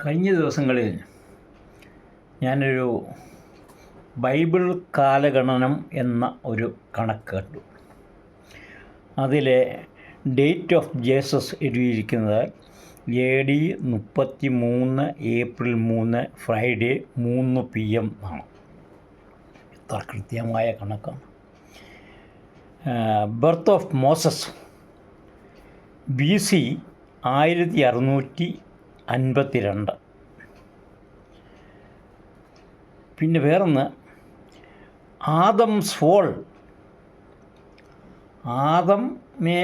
കഴിഞ്ഞ ദിവസങ്ങളിൽ ഞാനൊരു ബൈബിൾ കാലഗണനം എന്ന ഒരു കണക്ക് കണ്ടു. അതിലെ ഡേറ്റ് ഓഫ് ജീസസ് എഴുതിയിരിക്കുന്നത് AD 33 ഏപ്രിൽ 3 ഫ്രൈഡേ 3 PM ആണ്. എത്ര കൃത്യമായ കണക്കാണ്. Birth of Moses BC 1652. പിന്നെ വേറൊന്ന് ആദംസ് ഫോൾ. ആദമിനെ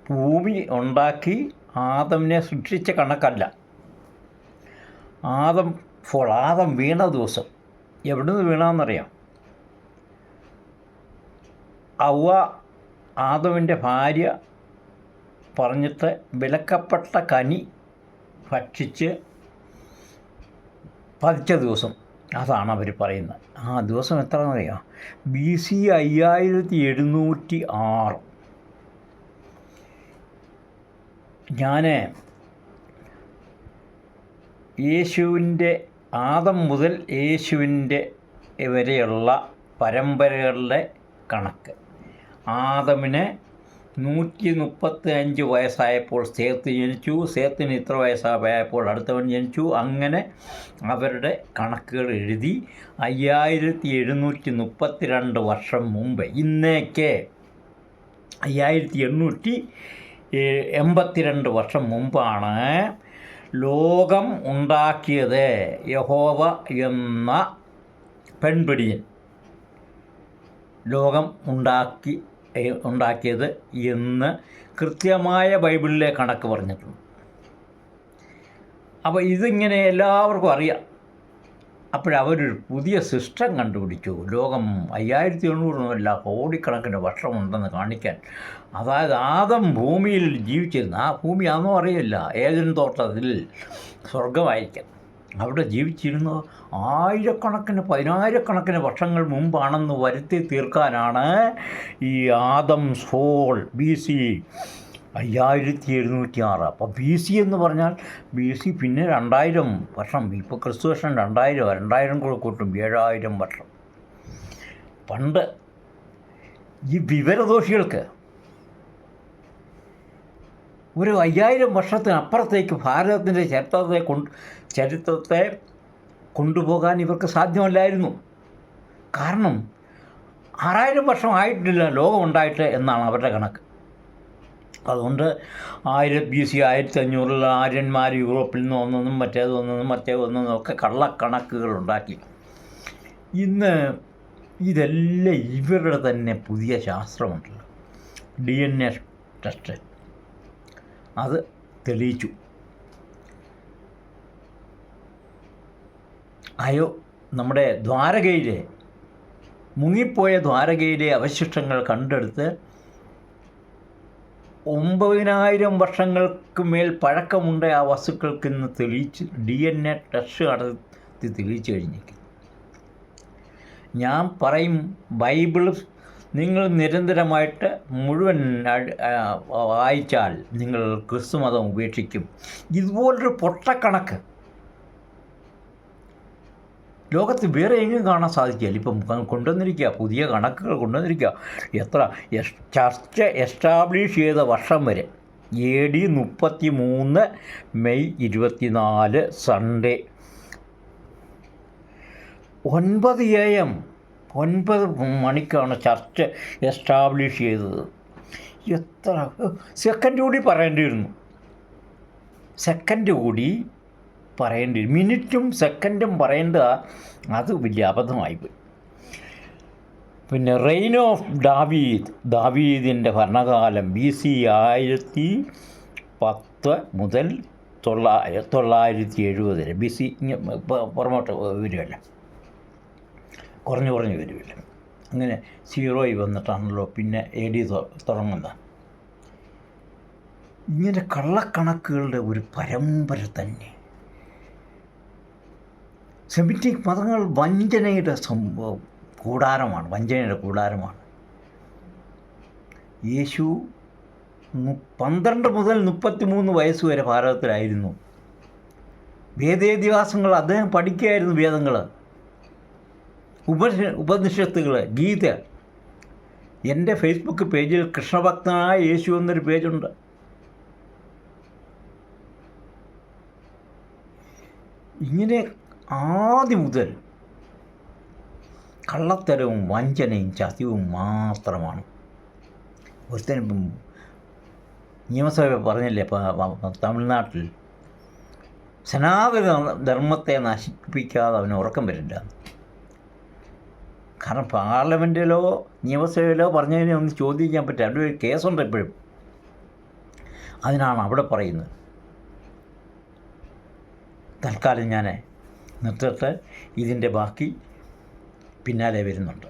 ഭൂമി ഉണ്ടാക്കി ആദമിനെ സൃഷ്ടിച്ച കണക്കല്ല. ആദം ഫോൾ, ആദം വീണ ദിവസം. എവിടെ നിന്ന് വീണമെന്നറിയാം? അവ ആദമിൻ്റെ ഭാര്യ പറഞ്ഞിട്ട് വിലക്കപ്പെട്ട കനി ഭക്ഷിച്ച് പതിച്ച ദിവസം. അതാണ് അവർ പറയുന്നത്. ആ ദിവസം എത്രയെന്നറിയാം? BC 5706. ഞാൻ യേശുവിൻ്റെ ആദം മുതൽ യേശുവിൻ്റെ വരെയുള്ള പരമ്പരകളുടെ കണക്ക്. ആദമിന് 135 വയസ്സായപ്പോൾ സേത്ത് ജനിച്ചു. സേത്തിന് ഇത്ര വയസ്സായപ്പോൾ അടുത്തവൻ ജനിച്ചു. അങ്ങനെ അവരുടെ കണക്കുകൾ എഴുതി 5732 വർഷം മുമ്പ്, ഇന്നേക്ക് 5882 വർഷം മുമ്പാണ് ലോകം ഉണ്ടാക്കിയത്. യഹോവ എന്ന പെൺപിടിയൻ ലോകം ഉണ്ടാക്കിയത് എന്ന് കൃത്യമായ ബൈബിളിലെ കണക്ക് പറഞ്ഞിട്ടുണ്ട്. അപ്പോൾ ഇതിങ്ങനെ എല്ലാവർക്കും അറിയാം. അപ്പോഴവരൊരു പുതിയ സിസ്റ്റം കണ്ടുപിടിച്ചു. ലോകം 5800 കോടിക്കണക്കിന് വർഷമുണ്ടെന്ന് കാണിക്കാൻ. അതായത് ആദം ഭൂമിയിൽ ജീവിച്ചിരുന്നു. ആ ഭൂമി ആണെന്നോ അറിയില്ല. ഏദൻ തോട്ടത്തിൽ സ്വർഗമായിരിക്കാം. അവിടെ ജീവിച്ചിരുന്നത് ആയിരക്കണക്കിന് 10000കണക്കിന് വർഷങ്ങൾ മുമ്പാണെന്ന് വരുത്തി തീർക്കാനാണ് ഈ ആദംസ് ഫോൾ BC 5706. അപ്പോൾ BC എന്ന് പറഞ്ഞാൽ BC പിന്നെ 2000 വർഷം. ഇപ്പോൾ ക്രിസ്തുവർഷം 2000 കൂടെ കൂട്ടും 7000 വർഷം. പണ്ട് ഈ വിവരദോഷികൾക്ക് ഒരു 5000 വർഷത്തിനപ്പുറത്തേക്ക് ഭാരതത്തിൻ്റെ ചരിത്രത്തെ കൊണ്ടുപോകാൻ ഇവർക്ക് സാധ്യമല്ലായിരുന്നു. കാരണം 6000 വർഷം ആയിട്ടില്ല ലോകമുണ്ടായിട്ട് എന്നാണ് അവരുടെ കണക്ക്. അതുകൊണ്ട് BC 1500 ആര്യന്മാർ യൂറോപ്പിൽ നിന്ന് വന്നതും മറ്റേതൊന്നും ഒക്കെ കള്ളക്കണക്കുകൾ ഉണ്ടാക്കി. ഇന്ന് ഇതെല്ലാം ഇവരുടെ തന്നെ പുതിയ ശാസ്ത്രമുണ്ടല്ലോ, DNA ടെസ്റ്റ്. അത് തെളിയിച്ചു. നമ്മുടെ മുങ്ങിപ്പോയ ദ്വാരകയിലെ അവശിഷ്ടങ്ങൾ കണ്ടെടുത്ത് 9000 വർഷങ്ങൾക്ക് മേൽ പഴക്കമുണ്ട് ആ വസ്തുക്കൾക്കെന്ന് തെളിയിച്ച് DNA ടെസ്റ്റ് നടത്തി തെളിയിച്ചു കഴിഞ്ഞേക്കും. ഞാൻ പറയും, ബൈബിൾ നിങ്ങൾ നിരന്തരമായിട്ട് മുഴുവൻ വായിച്ചാൽ നിങ്ങൾ ക്രിസ്തുമതം ഉപേക്ഷിക്കും. ഇതുപോലൊരു പൊട്ടക്കണക്ക് ലോകത്ത് വേറെ എങ്ങും കാണാൻ സാധിക്കില്ല. ഇപ്പം കൊണ്ടുവന്നിരിക്കുക, പുതിയ കണക്കുകൾ കൊണ്ടുവന്നിരിക്കുക. എത്ര ചർച്ച് എസ്റ്റാബ്ലിഷ് ചെയ്ത വർഷം വരെ AD 33 മെയ് 24 സൺഡേ 9 AM 9 മണിക്കാണ് ചർച്ച് എസ്റ്റാബ്ലിഷ് ചെയ്തത്. എത്ര സെക്കൻഡ് കൂടി പറയേണ്ടി മിനിറ്റും സെക്കൻഡും പറയേണ്ടത്. അത് വലിയ അബദ്ധമായിപ്പോയി. പിന്നെ റെയിൻ ഓഫ് ദാവീദിൻ്റെ ഭരണകാലം BC 1010 മുതൽ 970 BC. പുറമോട്ട് വരുമല്ല, കുറഞ്ഞു വരുമല്ല. അങ്ങനെ 0 വന്നിട്ടാണല്ലോ പിന്നെ AD തുടങ്ങുന്നത്. ഇങ്ങനെ കള്ളക്കണക്കുകളുടെ ഒരു പരമ്പര തന്നെ. സെമിറ്റിക് മതങ്ങൾ വഞ്ചനയുടെ കൂടാരമാണ്. യേശു 12 മുതൽ 33 വയസ്സ് വരെ ഭാരതത്തിലായിരുന്നു. വേദേതിഹാസങ്ങൾ അദ്ദേഹം പഠിക്കുകയായിരുന്നു. വേദങ്ങൾ, ഉപനിഷത്തുകൾ, ഗീത. എൻ്റെ ഫേസ്ബുക്ക് പേജിൽ കൃഷ്ണഭക്തനായ യേശു എന്നൊരു പേജുണ്ട്. ഇങ്ങനെ ആദ്യം മുതൽ കള്ളത്തരവും വഞ്ചനയും ചതിവും മാത്രമാണ്. ഒരുത്തനും നിയമസഭ പറഞ്ഞില്ലേ തമിഴ്നാട്ടിൽ സനാതന ധർമ്മത്തെ നശിപ്പിക്കാതെ അവന് ഉറക്കം വരില്ല. കാരണം പാർലമെൻറ്റിലോ നിയമസഭയിലോ പറഞ്ഞതിനെ ഒന്ന് ചോദിക്കാൻ പറ്റില്ല. അവിടെ ഒരു കേസുണ്ട് എപ്പോഴും. അതിനാണ് അവിടെ പറയുന്നത്. തൽക്കാലം ഞാൻ നിർത്തട്ടെ. ഇതിൻ്റെ ബാക്കി പിന്നാലെ വരുന്നുണ്ട്.